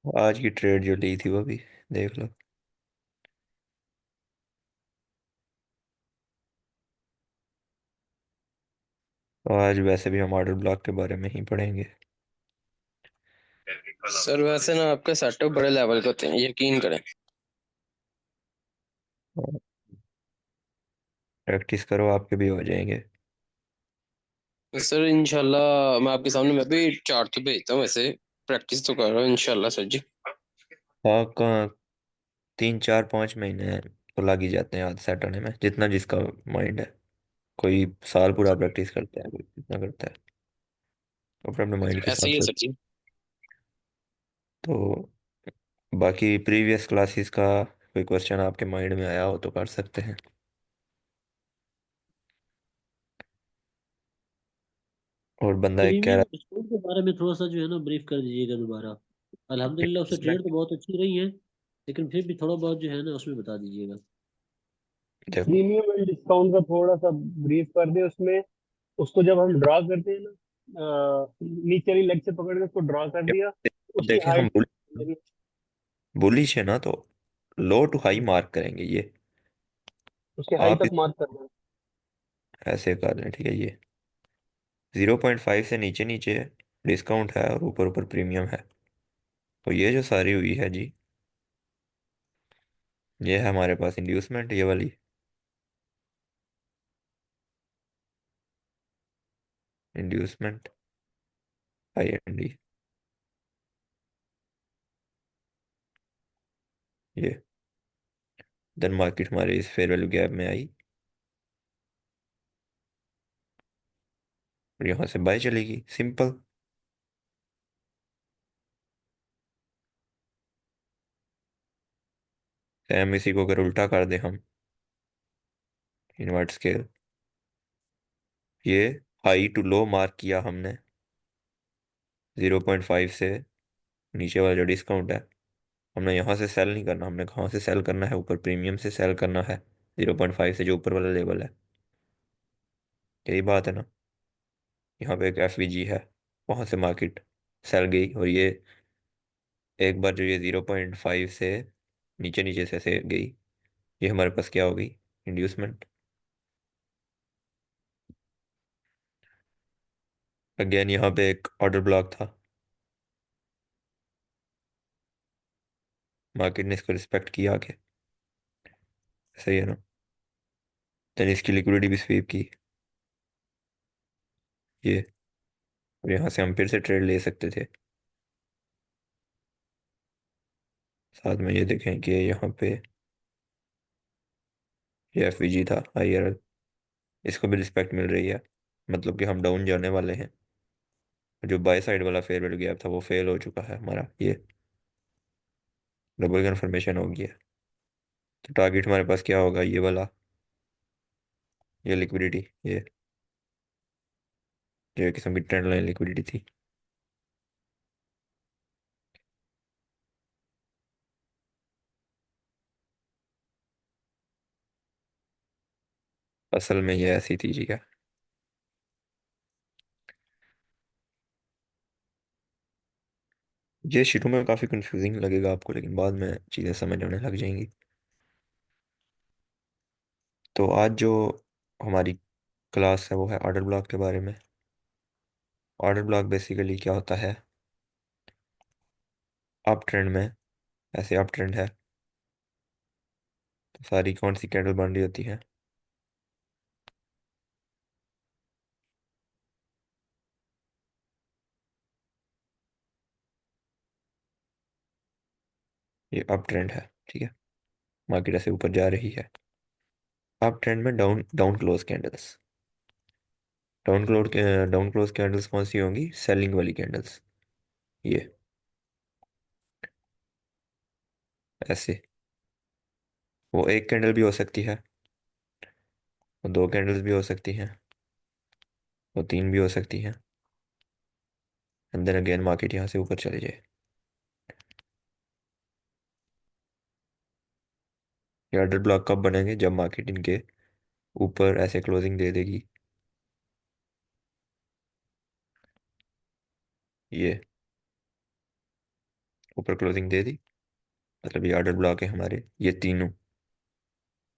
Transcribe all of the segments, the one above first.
आज की ट्रेड जो ली थी वो भी देख लो। तो आज वैसे भी हम ऑर्डर ब्लॉक के बारे में ही पढ़ेंगे। सर वैसे ना आपके सेटअप बड़े लेवल के होते हैं, यकीन करें। प्रैक्टिस करो, आपके भी हो जाएंगे। सर इंशाल्लाह मैं आपके सामने मैं भी चार्ट तो भेजता हूँ, वैसे प्रैक्टिस तो कर रहा हूँ इंशाल्लाह सर जी। हाँ, कहाँ 3 4 5 महीने तो लग ही जाते हैं हाथ सेट होने में, जितना जिसका माइंड है। कोई साल पूरा प्रैक्टिस करता है, कोई कितना करता है, अपने अपने माइंड के ऐसे हिसाब ही है से। सर जी। तो बाकी प्रीवियस क्लासेस का कोई क्वेश्चन आपके माइंड में आया हो तो कर सकते हैं। और बंदा एक कह प्रीमियम रहा स्टोर के बारे में थोड़ा सा जो है ना ब्रीफ कर दीजिएगा दोबारा। है अल्हम्दुलिल्लाह उससे इसमें, ट्रेड तो बहुत अच्छी रही है, लेकिन फिर भी थोड़ा बहुत जो है ना उसमें बता दीजिएगा। देखो प्रीमियम एंड डिस्काउंट का थोड़ा सा ब्रीफ कर दे उसमें। उसको जब हम ड्रा करते हैं ना, नीचे वाली लेग से पकड़ के उसको ड्रा कर दिया, उसकी देखें हम हाइट बुलिश है ना, तो लो टू हाई मार्क करेंगे ये। उसकी हाइट आप तक मार्क करना है। ऐसे कर लें, ठीक है। ये 0.5 से नीचे नीचे डिस्काउंट है और ऊपर ऊपर प्रीमियम है। तो ये जो सारी हुई है जी, ये है हमारे पास इंड्यूसमेंट, ये वाली इंड्यूसमेंट, IND, ये देन मार्केट हमारे इस फेयर वैल्यू गैप में आई और यहाँ से बाय चलेगी, सिंपल। सेम इसी को अगर उल्टा कर दे हम, इनवर्ट स्केल, ये हाई टू लो मार्क किया हमने 0.5 से नीचे वाला जो डिस्काउंट है। हमने यहाँ से सेल नहीं करना, हमने कहाँ से सेल करना है, ऊपर प्रीमियम से सेल करना है, 0.5 से जो ऊपर वाला लेवल है। यही बात है ना। यहाँ पे एक FVG है, वहाँ से मार्केट सेल गई और ये एक बार जो ये 0.5 से नीचे नीचे से गई, ये हमारे पास क्या हो गई, इंड्यूसमेंट। अगेन यहाँ पे एक ऑर्डर ब्लॉक था, मार्केट ने इसको रिस्पेक्ट किया आके, सही है ना। देन इसकी लिक्विडिटी भी स्वीप की ये, और यहाँ से हम फिर से ट्रेड ले सकते थे। साथ में ये देखें कि यहाँ पे ये FVG था, IRL, इसको भी रिस्पेक्ट मिल रही है, मतलब कि हम डाउन जाने वाले हैं। जो बाय साइड वाला फेयर वैल्यू गैप था वो फेल हो चुका है हमारा, ये डबल कन्फर्मेशन हो गया। तो टारगेट हमारे पास क्या होगा, ये वाला, ये लिक्विडिटी, ये किस्म की ट्रेंड लाइन लिक्विडिटी थी। असल में ये ऐसी थी जी क्या। ये शुरू में काफ़ी कंफ्यूजिंग लगेगा आपको, लेकिन बाद में चीज़ें समझ आने लग जाएंगी। तो आज जो हमारी क्लास है वो है ऑर्डर ब्लॉक के बारे में। ऑर्डर ब्लॉक बेसिकली क्या होता है, अप ट्रेंड में, ऐसे अप ट्रेंड है तो सारी कौन सी कैंडल बन रही होती है, ये अप ट्रेंड है, ठीक है। मार्केट ऐसे ऊपर जा रही है। अप ट्रेंड में down down close candles, down close candles कौन सी होंगी, सेलिंग वाली कैंडल्स, ये ऐसे। वो एक कैंडल भी हो सकती है, वो दो कैंडल्स भी हो सकती हैं, वो तीन भी हो सकती हैं, एंड देन अगेन मार्केट यहाँ से ऊपर चले जाए। ये ऑर्डर ब्लॉक कब बनेंगे? जब मार्केट इनके ऊपर ऐसे क्लोजिंग दे देगी, ये ऊपर क्लोजिंग दे दी, मतलब ये ऑर्डर ब्लॉक है हमारे, ये तीनों।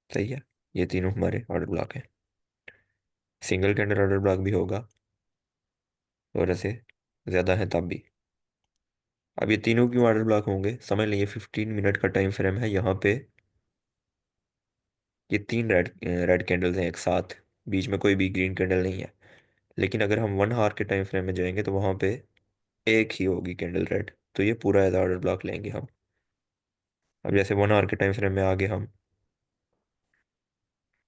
सही है, ये तीनों हमारे ऑर्डर ब्लॉक है। सिंगल कैंडल ऑर्डर ब्लॉक भी होगा और ऐसे ज़्यादा है तब भी। अब ये तीनों क्यों ऑर्डर ब्लॉक होंगे? समझ लीजिए 15 मिनट का टाइम फ्रेम है यहाँ पे। ये तीन रेड रेड कैंडल्स हैं एक साथ, बीच में कोई भी ग्रीन कैंडल नहीं है। लेकिन अगर हम 1 आवर के टाइम फ्रेम में जाएंगे तो वहाँ पे एक ही होगी कैंडल रेड, तो ये पूरा एज ऑर्डर ब्लॉक लेंगे हम। अब जैसे 1 आवर के टाइम फ्रेम में आगे हम,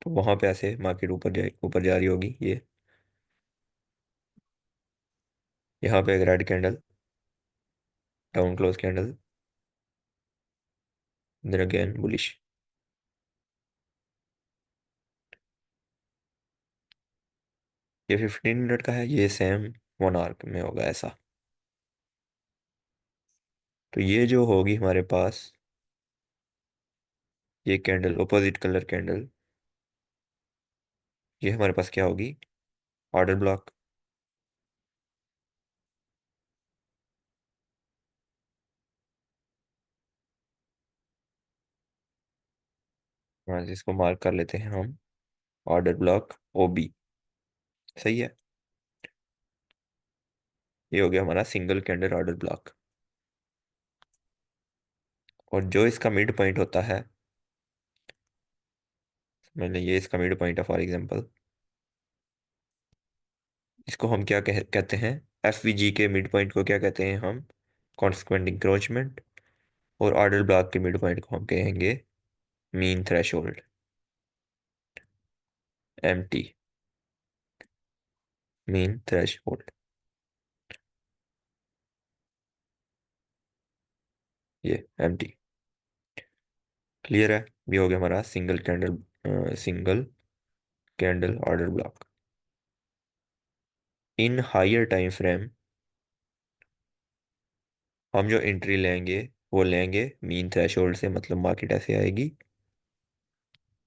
तो वहाँ पे ऐसे मार्केट ऊपर जा रही होगी ये। यहाँ पे एक red candle, down close candle, then again bullish. ये 15 मिनट का है, ये सेम 1 आवर में होगा ऐसा। तो ये जो होगी हमारे पास, ये कैंडल ऑपोजिट कलर कैंडल, ये हमारे पास क्या होगी? Order block. हाँ, जिसको मार्क कर लेते हैं हम ऑर्डर ब्लॉक OB। सही है, ये हो गया हमारा सिंगल कैंडल ऑर्डर ब्लॉक। और जो इसका मिड पॉइंट होता है, मतलब ये इसका मिड पॉइंट है फॉर एग्जांपल, इसको हम क्या कहते हैं? FVG के मिड पॉइंट को क्या कहते हैं हम? Consequent encroachment. और ऑर्डर ब्लॉक के मिड पॉइंट को हम कहेंगे mean threshold, MT, mean threshold. ये MT। क्लियर है? ये हो गया हमारा single candle order block. In higher time frame हम जो एंट्री लेंगे वो लेंगे मीन थ्रेशोल्ड से, मतलब मार्केट ऐसे आएगी,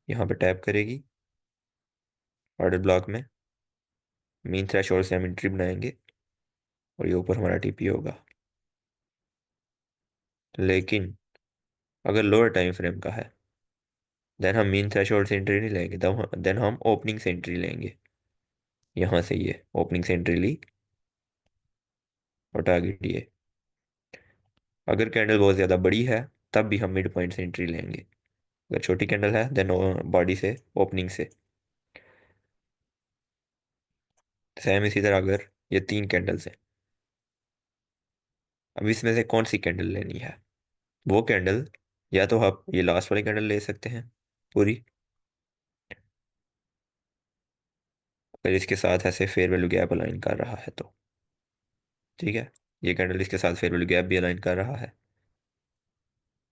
यहाँ पे टैप करेगी ऑर्डर ब्लॉक में, मीन थ्रेशोल्ड से हम एंट्री बनाएंगे और ये ऊपर हमारा TP होगा। लेकिन अगर लोअर टाइम फ्रेम का है, देन हम मीन थ्रेशोल्ड से एंट्री नहीं लेंगे, देन हम ओपनिंग से एंट्री लेंगे। यहाँ से ये ओपनिंग से एंट्री ली और टारगेट ये। अगर कैंडल बहुत ज़्यादा बड़ी है तब भी हम मिड पॉइंट से एंट्री लेंगे। अगर छोटी कैंडल है देन बॉडी से, ओपनिंग से। सेम इसी तरह अगर ये 3 कैंडल्स हैं, अब इसमें से कौन सी कैंडल लेनी है? वो कैंडल, या तो आप ये लास्ट वाली कैंडल ले सकते हैं पूरी, अगर इसके साथ ऐसे फेयर वैल्यू गैप अलाइन कर रहा है तो। ठीक है, ये कैंडल इसके साथ फेयर वैल्यू गैप भी अलाइन कर रहा है,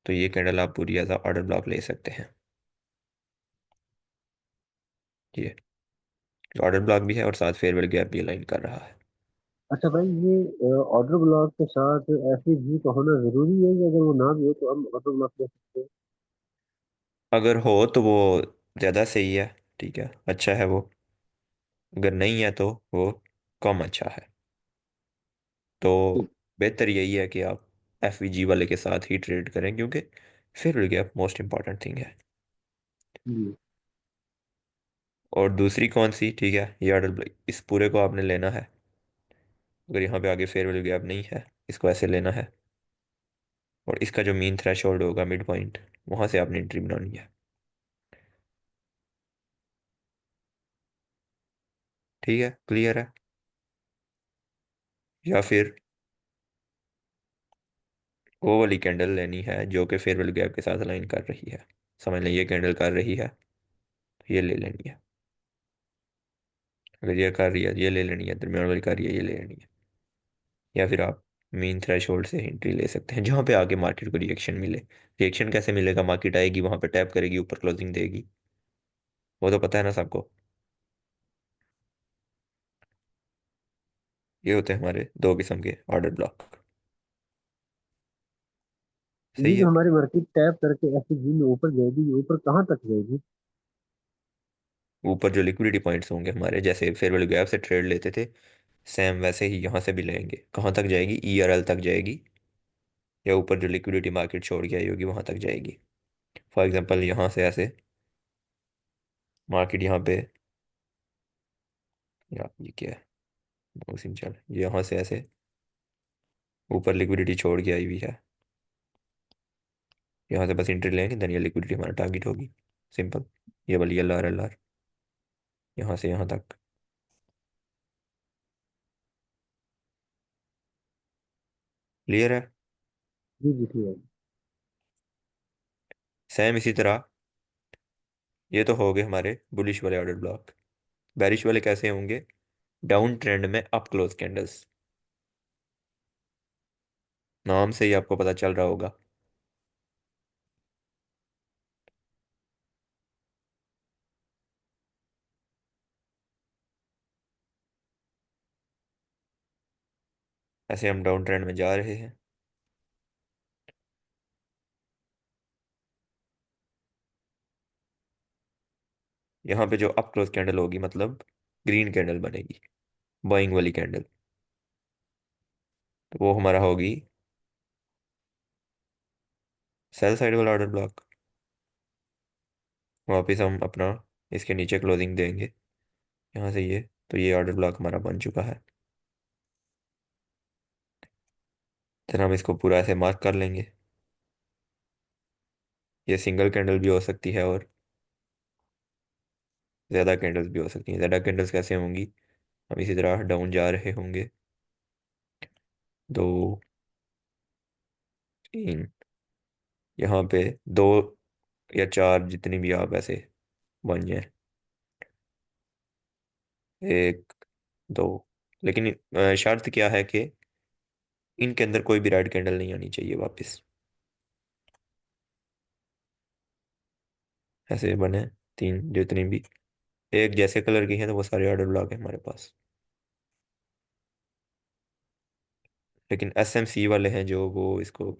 तो ये कैंडल आप पूरी एज ऑर्डर ब्लॉक ले सकते हैं। ये ऑर्डर ब्लॉक भी है और साथ फेयर वैल्यू गैप भी अलाइन कर रहा है। अच्छा भाई, ये ऑर्डर ब्लॉक के साथ ऐसी भी तो होना जरूरी है कि अगर वो ना भी हो तो हम ऑर्डर ब्लॉक ले सकते हैं? अगर हो तो वो ज़्यादा सही है, ठीक है, अच्छा है वो। अगर नहीं है तो वो कम अच्छा है। तो ठीक। बेहतर यही है कि आप FVG वाले के साथ ही ट्रेड करें, क्योंकि fair value gap most important thing है। जी। और दूसरी कौन सी? ठीक है, ये ऑर्डर, इस पूरे को आपने लेना है। अगर यहाँ पे आगे फेयर वैल्यू गैप नहीं है, इसको ऐसे लेना है, और इसका जो मीन थ्रेशोल्ड होगा मिड पॉइंट, वहाँ से आपने एंट्री बनानी है। ठीक है, क्लियर है? या फिर वो वाली कैंडल लेनी है जो कि फेयर वैल्यू गैप के साथ अलाइन कर रही है। समझ लें ये कैंडल कर रही है तो ये ले लेनी है। अगर ये कर रही है ये ले लेनी है, दरम्यान वाली कर रही है ये ले लेनी है। या फिर आप मीन थ्रेशोल्ड से एंट्री ले सकते हैं जहाँ पे आगे मार्केट को रिएक्शन मिले। रिएक्शन कैसे मिलेगा? मार्केट आएगी, वहाँ पे टैप करेगी, ऊपर क्लोजिंग देगी, वो तो पता है ना सबको। ये होते हैं हमारे 2 किस्म के ऑर्डर ब्लॉक। सही ये है। जो हमारी मार्केट टैप करके ऐसे जी में ऊपर जाएगी, ये ऊपर कहाँ तक जाएगी? ऊपर जो लिक्विडिटी पॉइंट्स होंगे हमारे, जैसे फेयर वैल्यू गैप से ट्रेड लेते थे, सेम वैसे ही यहाँ से भी लेंगे। कहाँ तक जाएगी? ERL तक जाएगी, या ऊपर जो लिक्विडिटी मार्केट छोड़ के आई होगी वहाँ तक जाएगी। फॉर एग्जांपल यहाँ से ऐसे मार्केट यहाँ पे, या ये क्या है, उसी में चल, ये यहाँ से ऐसे ऊपर लिक्विडिटी छोड़ के आई हुई है, यहाँ से बस एंट्री लेंगे, देन ये लिक्विडिटी हमारा टारगेट होगी। सिंपल। ये वाली LR यहाँ से यहाँ तक। क्लियर है? जी जी ठीक है। सेम इसी तरह ये तो हो गए हमारे बुलिश वाले ऑर्डर ब्लॉक। बेरिश वाले कैसे होंगे? डाउन ट्रेंड में अप क्लोज कैंडल्स, नाम से ही आपको पता चल रहा होगा। ऐसे हम डाउन ट्रेंड में जा रहे हैं। यहाँ पे जो अप क्लोज कैंडल होगी, मतलब ग्रीन कैंडल बनेगी, बाइंग वाली कैंडल, तो वो हमारा होगी सेल साइड वाला ऑर्डर ब्लॉक। वापस हम अपना इसके नीचे क्लोजिंग देंगे यहाँ से ये, तो ये ऑर्डर ब्लॉक हमारा बन चुका है। फिर हम इसको पूरा ऐसे मार्क कर लेंगे। ये सिंगल कैंडल भी हो सकती है और ज़्यादा कैंडल्स भी हो सकती हैं। ज़्यादा कैंडल्स कैसे होंगी? हम इसी तरह डाउन जा रहे होंगे, 2, 3, यहाँ पे 2 या 4, जितनी भी आप ऐसे बन जाए, 1, 2। लेकिन शर्त क्या है कि इनके अंदर कोई भी रेड कैंडल नहीं आनी चाहिए वापस। ऐसे बने 3, जितनी भी एक जैसे कलर की हैं तो वो सारे ऑर्डर ब्लॉक है हमारे पास। लेकिन SMC वाले हैं जो, वो इसको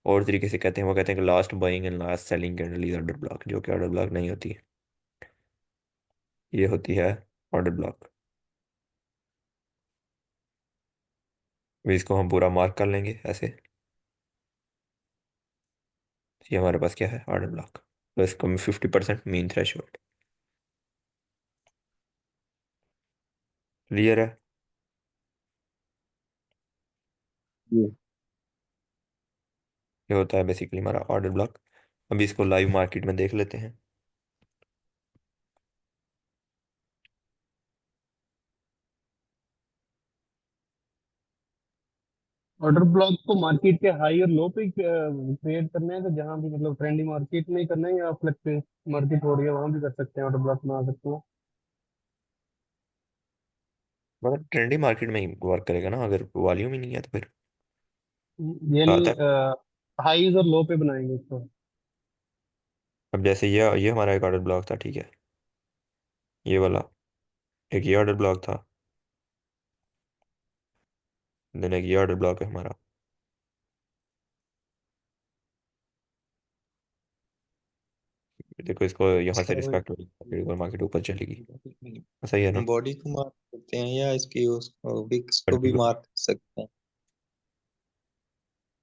और तरीके से कहते हैं। वो कहते हैं कि last buying and last selling candle is order block, जो कि ऑर्डर ब्लॉक नहीं होती। ये होती है ऑर्डर ब्लॉक। तो इसको हम पूरा मार्क कर लेंगे ऐसे। ये हमारे पास क्या है? Order block. तो इसको 50% मीन थ्रेशोल्ड। क्लियर है? जी। ये होता है बेसिकली हमारा ऑर्डर ब्लॉक। अभी इसको लाइव मार्केट में देख लेते हैं। ऑर्डर ब्लॉक को मार्केट के हाई और लो पे क्रिएट करना है, तो जहां भी मतलब ट्रेंडिंग मार्केट में ही करना है, या फ्लक्चुएट मार्केट हो रही है वहां भी कर सकते हैं, ऑर्डर ब्लॉक बना सकते हैं। मतलब ट्रेंडी मार्केट में ही वर्क करेगा ना, अगर वॉल्यूम ही नहीं है तो फिर यानी आता है। हाईज और लो पे बनाएंगे इसको। अब जैसे ये हमारा एक ऑर्डर ब्लॉक था, ठीक है, ये वाला। एक ये ऑर्डर ब्लॉक था, देन एक ये ऑर्डर ब्लॉक है हमारा। देखो इसको यहाँ से अच्छा, रिस्पेक्ट मार्केट ऊपर चलेगी। सही है ना? बॉडी को मार्क करते हैं या इसकी उसको विक्स को भी Particular मार्क कर सकते हैं?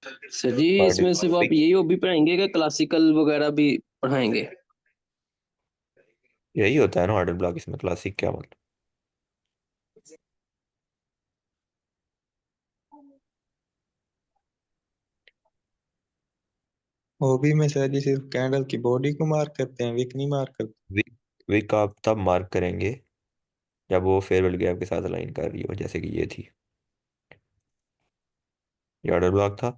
सर जी body- इसमें सिर्फ आप यही हॉबी पढ़ाएंगे क्या क्लासिकल वगैरह भी पढ़ाएंगे? यही होता है ना ऑर्डर ब्लॉक, इसमें क्लासिक क्या मतलब? हॉबी में शायद ये सिर्फ कैंडल की बॉडी को मार्क करते हैं, विक नहीं मार्क करते। विक विक आप तब मार्क करेंगे जब वो फेयरवेल गैप के साथ अलाइन कर रही हो, जैसे कि ये थी, ये ऑर्डर ब्लॉक था,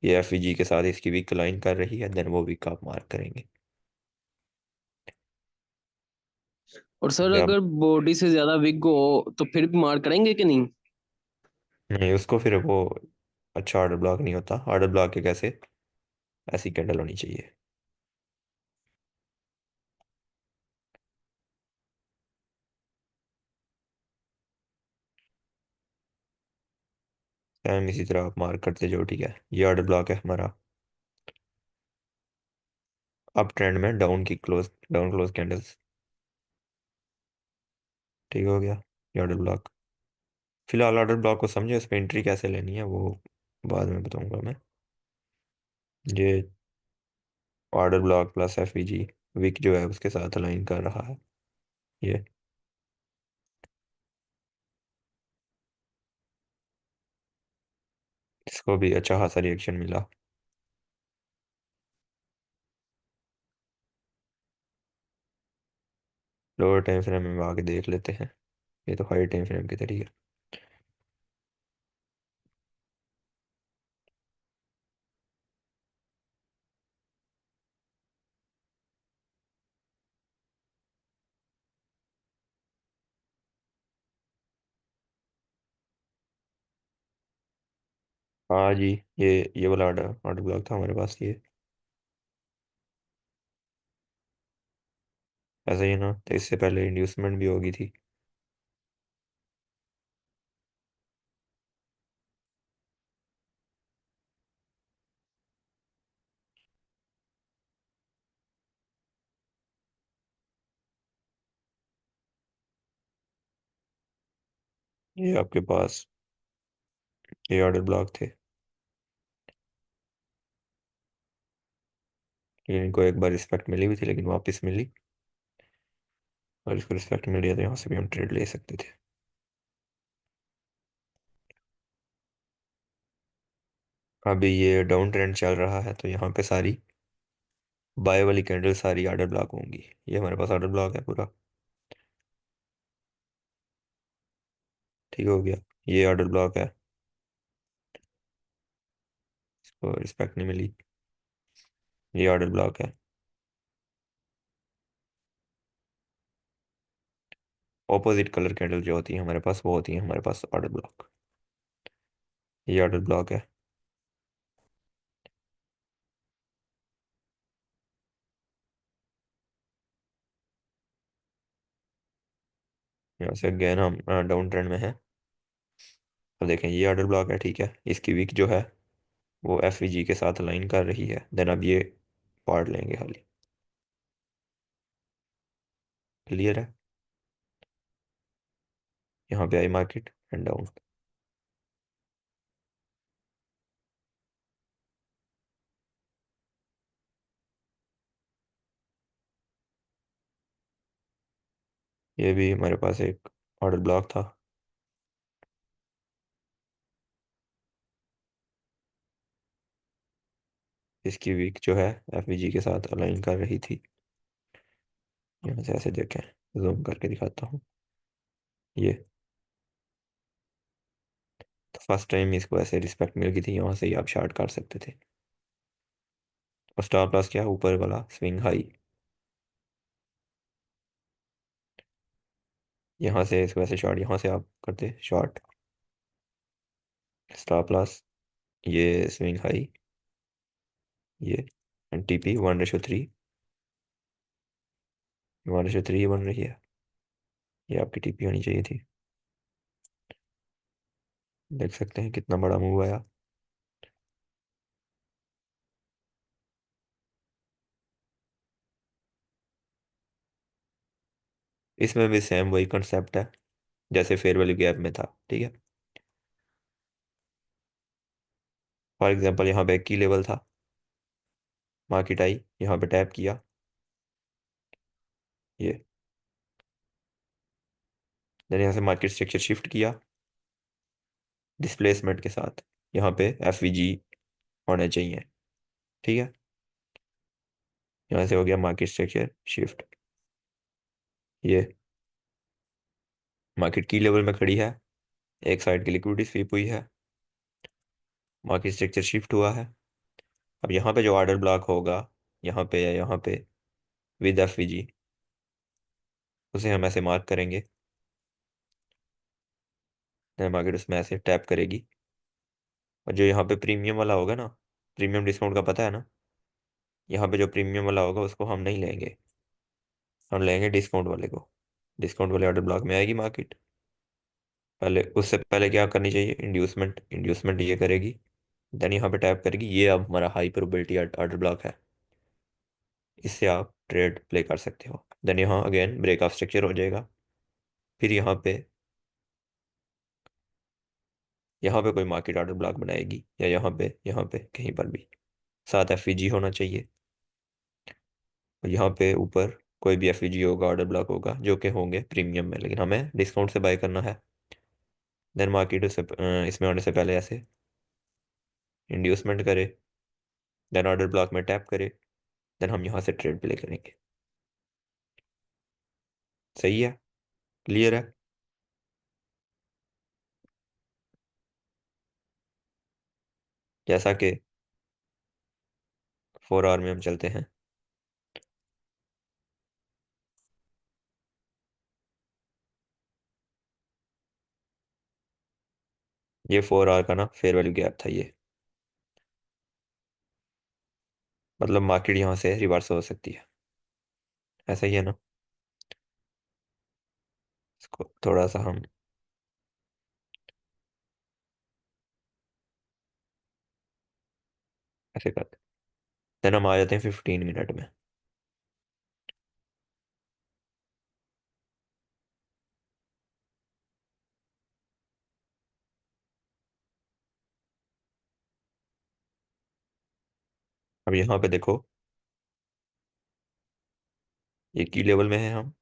ये FVG के साथ इसकी वीक अलाइन कर रही है, देन वो वीक आप मार्क करेंगे। और सर या अगर बॉडी से ज्यादा विग हो तो फिर भी मार करेंगे कि नहीं? नहीं, उसको फिर वो अच्छा ऑर्डर ब्लॉक नहीं होता। ऑर्डर ब्लॉक के कैसे, ऐसी कैंडल होनी चाहिए। सेम इसी तरह आप मार्क करते जाओ, ठीक है। ये ऑर्डर ब्लॉक है हमारा। अब ट्रेंड में डाउन क्लोज कैंडल्स, ठीक हो गया। ये ऑर्डर ब्लॉक, फिलहाल ऑर्डर ब्लॉक को समझो, इस पर एंट्री कैसे लेनी है वो बाद में बताऊंगा मैं। ये order block plus FVG wick जो है उसके साथ अलाइन कर रहा है ये। इसको भी अच्छा खासा रिएक्शन मिला। लोअर टाइम फ्रेम में आके देख लेते हैं, ये तो हाई टाइम फ्रेम के तरीके। हाँ जी, ये वाला ऑर्डर ऑर्डर ब्लॉक था हमारे पास ये। ऐसा ही है ना, तो इससे पहले इंड्यूसमेंट भी होगी थी। ये आपके पास ये ऑर्डर ब्लॉक थे, ये इनको एक बार रिस्पेक्ट मिली भी थी लेकिन वापस मिली, और इसको रिस्पेक्ट मिल गया तो यहाँ से भी हम ट्रेड ले सकते थे। अभी ये डाउन ट्रेंड चल रहा है तो यहाँ पे सारी बाय वाली कैंडल सारी ऑर्डर ब्लॉक होंगी। ये हमारे पास ऑर्डर ब्लॉक है पूरा, ठीक हो गया। ये ऑर्डर ब्लॉक है, इसको रिस्पेक्ट नहीं मिली। ये ऑर्डर ब्लॉक है। ऑपोजिट कलर कैंडल जो होती है हमारे पास वो होती है हमारे पास ऑर्डर ब्लॉक। ये ऑर्डर ब्लॉक है। यहाँ से अगेन हम डाउन ट्रेंड में है। अब देखें ये ऑर्डर ब्लॉक है, ठीक है। इसकी वीक जो है वो एफ के साथ अलाइन कर रही है, देन अब ये पार्ट लेंगे खाली। क्लियर है। यहाँ पे आई मार्केट एंड डाउन। ये भी हमारे पास एक ऑर्डर ब्लॉक था। इसकी वीक जो है एफ के साथ अलाइन कर रही थी। यहाँ से ऐसे देखें, जूम करके दिखाता हूँ। ये तो फर्स्ट टाइम इसको ऐसे रिस्पेक्ट मिल गई थी, यहाँ से ही आप शार्ट कर सकते थे। और स्टॉप लॉस क्या है, ऊपर वाला स्विंग हाई। यहाँ से इसको ऐसे शॉर्ट, यहाँ से आप करते शॉर्ट। स्टॉप लॉस ये स्विंग हाई, ये एंड टीपी 1:3। 1:3 बन रही है, ये आपकी टीपी होनी चाहिए थी। देख सकते हैं कितना बड़ा मूव आया। इसमें भी सेम वही कंसेप्ट है जैसे फेयर वैल्यू गैप में था, ठीक है। फॉर एग्जांपल यहाँ पे एक की लेवल था, मार्केट आई यहाँ पे टैप किया, ये देन यहाँ से मार्केट स्ट्रक्चर शिफ्ट किया डिस्प्लेसमेंट के साथ। यहाँ पे एफ होने चाहिए, ठीक है। यहाँ से हो गया मार्केट स्ट्रक्चर शिफ्ट, ये मार्केट की लेवल में खड़ी है, एक साइड की लिक्विडिटी स्वीप हुई है, मार्केट स्ट्रक्चर शिफ्ट हुआ है। अब यहाँ पे जो ऑर्डर ब्लॉक होगा यहाँ पे या यहाँ पे विद एफ उसे हम ऐसे मार्क करेंगे, मार्केट उसमें ऐसे टैप करेगी। और जो यहाँ पे प्रीमियम वाला होगा ना, प्रीमियम डिस्काउंट का पता है ना, यहाँ पे जो प्रीमियम वाला होगा उसको हम नहीं लेंगे, हम लेंगे डिस्काउंट वाले को। डिस्काउंट वाले ऑर्डर ब्लॉक में आएगी मार्केट, पहले उससे पहले क्या करनी चाहिए, इंड्यूसमेंट, इंड्यूसमेंट ये करेगी, देन यहाँ पे टैप करेगी, ये अब हमारा हाई प्रोबेबिलिटी ऑर्डर ब्लॉक है, इससे आप ट्रेड प्ले कर सकते हो। देन यहाँ अगेन ब्रेक ऑफ स्ट्रक्चर हो जाएगा, फिर यहाँ पे कोई मार्केट ऑर्डर ब्लॉक बनाएगी, या यहाँ पे कहीं पर भी साथ एफ होना चाहिए, और यहाँ पे ऊपर कोई भी एफ होगा, ऑर्डर ब्लॉक होगा, जो कि होंगे प्रीमियम में, लेकिन हमें डिस्काउंट से बाय करना है। देन मार्केट इसमें आने से पहले ऐसे इंड्यूसमेंट करे, देन ऑर्डर ब्लॉक में टैप करे, देन हम यहाँ से ट्रेड प्ले करेंगे। सही है, क्लियर है। जैसा कि 4 आवर में हम चलते हैं, ये 4 आवर का ना फेयर वैल्यू गैप था ये, मतलब मार्केट यहाँ से रिवर्स हो सकती है, ऐसा ही है ना। इसको थोड़ा सा हम ऐसे करते हैं, देन हम आ जाते हैं 15 मिनट में। अब यहाँ पे देखो, ये की लेवल में है, हम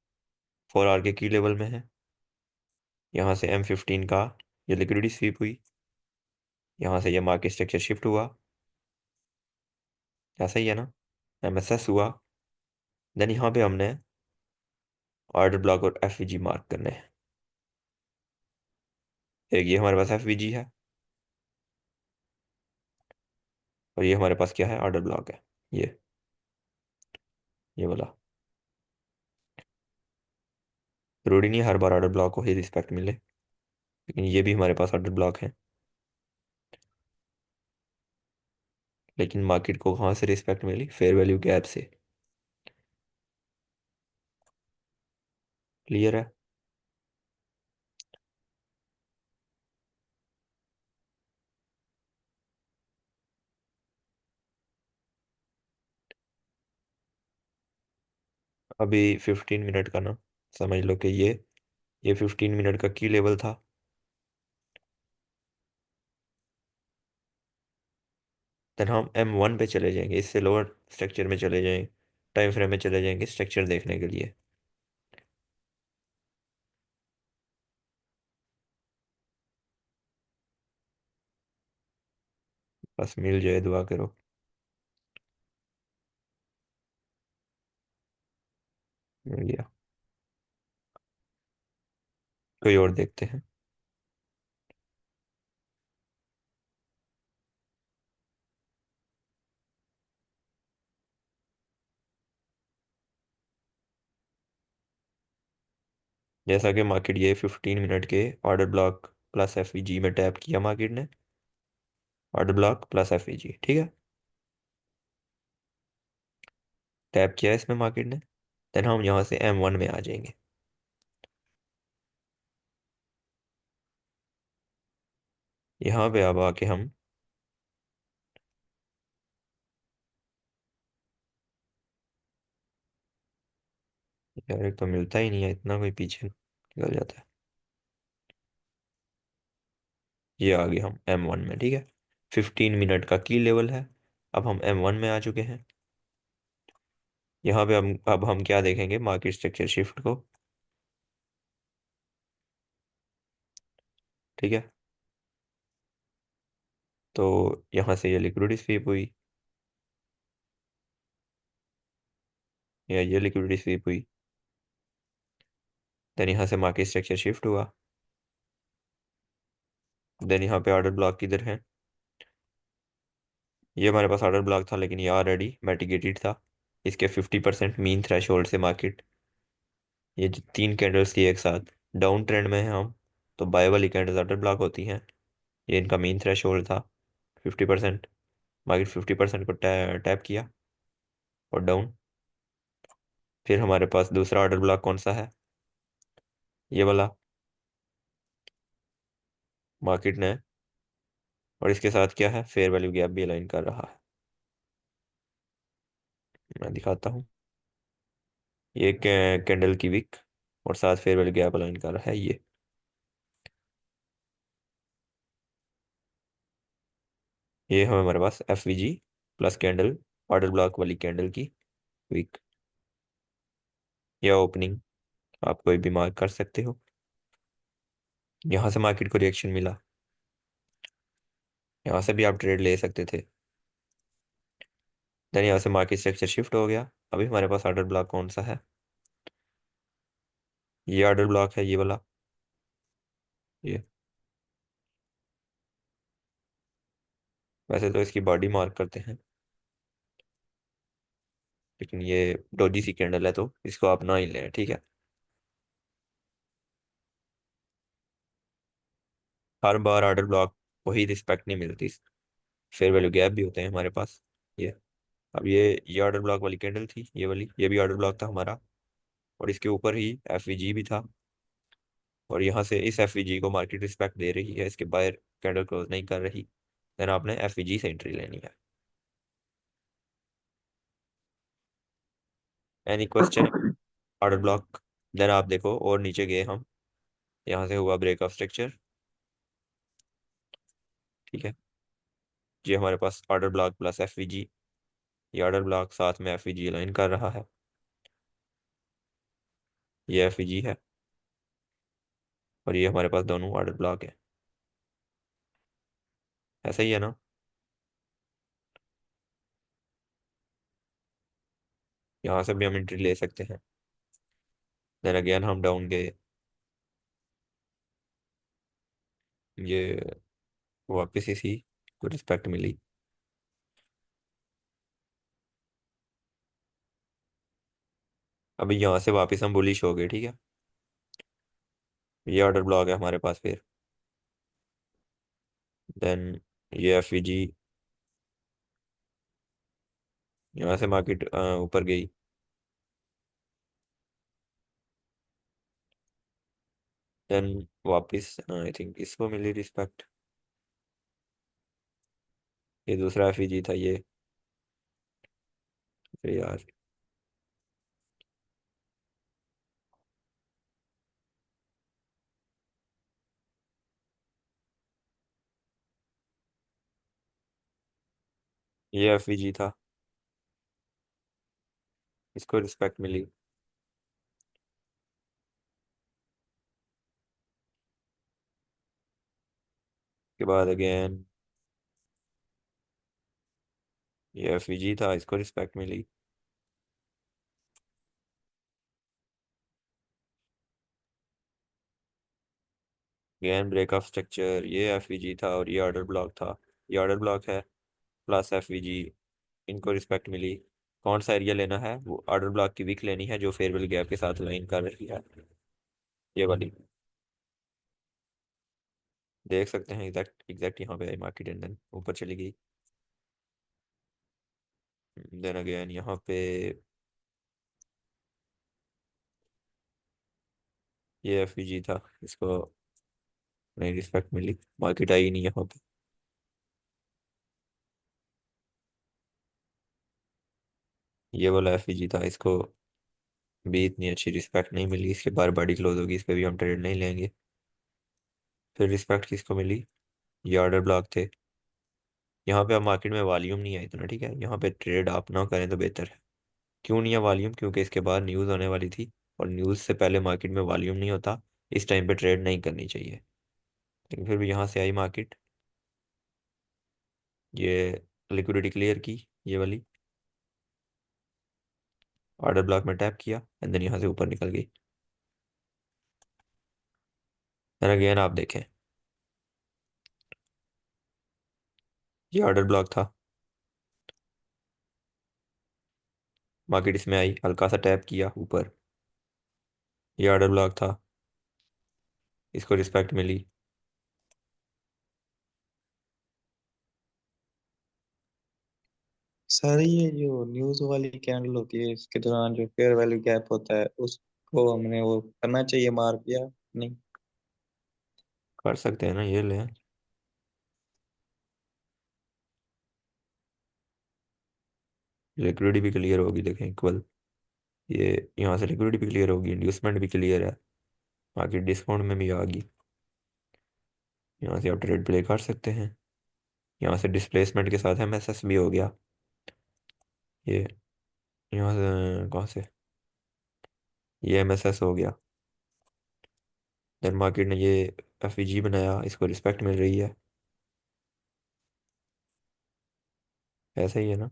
4 आवर के की लेवल में है, यहाँ से M15 का ये लिक्विडिटी स्वीप हुई, यहाँ से ये मार्केट स्ट्रक्चर शिफ्ट हुआ, ऐसा ही है ना, MSS हुआ, देन यहाँ पे हमने ऑर्डर ब्लॉक और एफ मार्क करने हैं। एक ये हमारे पास एफ है, और ये हमारे पास क्या है, ऑर्डर ब्लॉक है, ये वाला। जरूरी नहीं है हर बार ऑर्डर ब्लॉक को ही रिस्पेक्ट मिले, लेकिन ये भी हमारे पास ऑर्डर ब्लॉक है, लेकिन मार्केट को कहाँ से रिस्पेक्ट मिली, फेयर वैल्यू गैप से। क्लियर है। अभी 15 मिनट का ना, समझ लो कि ये 15 मिनट का की लेवल था, देन हम M1 पे चले जाएंगे, इससे लोअर स्ट्रक्चर में चले जाएंगे, टाइम फ्रेम में चले जाएंगे स्ट्रक्चर देखने के लिए। बस मिल जाए, दुआ करो। मिल गया, कोई और देखते हैं। जैसा कि मार्केट ये 15 मिनट के ऑर्डर ब्लॉक प्लस एफ में टैप किया मार्केट ने, ऑर्डर ब्लॉक प्लस एफ ठीक है, टैप किया इसमें मार्केट ने, देन हम यहाँ से M1 में आ जाएंगे। यहाँ पे अब आके हम यार, एक तो मिलता ही नहीं है इतना, कोई पीछे निकल जाता है। ये आ गए हम M1 में, ठीक है, 15 मिनट का की लेवल है, अब हम M1 में आ चुके हैं। यहाँ पे अब हम क्या देखेंगे, मार्केट स्ट्रक्चर शिफ्ट को, ठीक है, तो यहाँ से ये लिक्विडिटी स्वीप हुई, या ये लिक्विडिटी स्वीप हुई, देन यहाँ से मार्केट स्ट्रक्चर शिफ्ट हुआ, देन यहाँ पे ऑर्डर ब्लॉक किधर है, ये हमारे पास ऑर्डर ब्लॉक था, लेकिन ये ऑलरेडी मैटिगेटेड था, इसके 50% मीन थ्रेशोल्ड से मार्केट, ये जो 3 कैंडल्स थी एक साथ डाउन ट्रेंड में है हम, तो बाय वाली कैंडल्स ऑर्डर ब्लॉक होती हैं, ये इनका मीन थ्रेशोल्ड था 50%, मार्केट 50% को टैप किया और डाउन। फिर हमारे पास दूसरा ऑर्डर ब्लॉक कौन सा है, ये वाला, मार्केट ने, और इसके साथ क्या है, फेयर वैल्यू गैप भी अलाइन कर रहा है। मैं दिखाता हूँ, ये कैंडल की विक और साथ फेयर वैल्यू गैप अलाइन कर रहा है। ये है हमारे पास F V G plus candle, order block वाली कैंडल की विक या ओपनिंग, आप कोई भी मार्क कर सकते हो। यहाँ से मार्केट को रिएक्शन मिला, यहाँ से भी आप ट्रेड ले सकते थे। देन यहाँ से मार्केट स्ट्रक्चर शिफ्ट हो गया। अभी हमारे पास ऑर्डर ब्लॉक कौन सा है, ये ऑर्डर ब्लॉक है, ये वाला। ये वैसे तो इसकी बॉडी मार्क करते हैं, लेकिन ये डोजी सी कैंडल है तो इसको आप ना ही लें, ठीक है। हर बार ऑर्डर ब्लॉक को ही रिस्पेक्ट नहीं मिलती, फेयर वैल्यू गैप भी होते हैं हमारे पास। ये अब ये ऑर्डर ब्लॉक वाली कैंडल थी, ये वाली, ये भी ऑर्डर ब्लॉक था हमारा, और इसके ऊपर ही एफ भी था, और यहाँ से इस एफ को मार्केट रिस्पेक्ट दे रही है, इसके बाहर कैंडल क्लोज नहीं कर रही, देन आपने एफ से एंट्री लेनी है। Any question order block. Then आप देखो और नीचे गए हम, यहाँ से हुआ ब्रेक ऑफ स्ट्रक्चर, ठीक है। ये हमारे पास ऑर्डर ब्लॉक प्लस एफ ये ऑर्डर ब्लॉक साथ में एफ अलाइन कर रहा है, ये एफ है, और ये हमारे पास दोनों ऑर्डर ब्लॉक है। ऐसा ही है ना। यहाँ से भी हम एंट्री ले सकते हैं। देन अगेन हम डाउन गए, ये वापस इसी को रिस्पेक्ट मिली। अभी यहाँ से वापस हम बुलिश हो गए, ठीक है। ये ऑर्डर ब्लॉक है हमारे पास फिर। देन ये एफ यहाँ से मार्केट ऊपर गई। देन वापस आई थिंक इसको मिली रिस्पेक्ट, ये दूसरा एफ था ये। फिर यार ये एफ था, इसको रिस्पेक्ट मिली। के बाद अगेन ये एफ था, इसको रिस्पेक्ट मिली। अगेन ब्रेक ऑफ स्ट्रक्चर, ये एफ था और ये ऑर्डर ब्लॉक था, ये ऑर्डर ब्लॉक है प्लस एफ इनको रिस्पेक्ट मिली। कौन सा एरिया लेना है, वो ऑर्डर ब्लॉक की वीक लेनी है जो फेयरवेल गैप के साथ लाइन कर रही है, ये वाली। देख सकते हैं एग्जैक्ट एग्जैक्ट यहाँ पे आई मार्केट एंड देन ऊपर चली गई। देन अगेन यहाँ पे ये एफ था, इसको नहीं रिस्पेक्ट मिली, मार्केट आई नहीं यहाँ पे। ये वाला एफ था, इसको भी इतनी अच्छी रिस्पेक्ट नहीं मिली, इसके बार बॉडी क्लोज होगी, इस पर भी हम ट्रेड नहीं लेंगे। फिर रिस्पेक्ट किसको मिली, ये ऑर्डर ब्लॉक थे। यहाँ पे अब मार्केट में वॉल्यूम नहीं है इतना, ठीक है, यहाँ पे ट्रेड आप ना करें तो बेहतर है। क्यों नहीं है वॉल्यूम, क्योंकि इसके बाद न्यूज़ आने वाली थी, और न्यूज़ से पहले मार्केट में वॉल्यूम नहीं होता, इस टाइम पे ट्रेड नहीं करनी चाहिए। लेकिन फिर भी यहाँ से आई मार्केट, ये लिक्विडिटी क्लियर की, ये वाली ऑर्डर ब्लॉक में टैप किया एंड देन यहाँ से ऊपर निकल गई। देन अगेन आप देखें, ये ऑर्डर ब्लॉक था, मार्केट इसमें आई, हल्का सा टैप किया ऊपर, ये ऑर्डर ब्लॉक था, इसको रिस्पेक्ट मिली। सर ये जो न्यूज वाली कैंडल होती है इसके दौरान जो फेयर वैल्यू गैप होता है उसको हमने वो करना चाहिए मार्क या नहीं? कर सकते हैं ना, ये ले। लिक्विडिटी भी क्लियर होगी, देखें इक्वल। ये यहाँ से लिक्विडिटी भी क्लियर होगी, इंड्यूसमेंट भी क्लियर है, बाकी डिस्काउंट में भी आ गई। यहाँ से आप ट्रेड प्ले कर सकते हैं। यहाँ से डिस्प्लेसमेंट के साथ एमएसएस भी हो गया। ये यहाँ से कहाँ से, ये एमएसएस हो गया। देन मार्केट ने ये एफईजी बनाया, इसको रिस्पेक्ट मिल रही है। ऐसा ही है ना।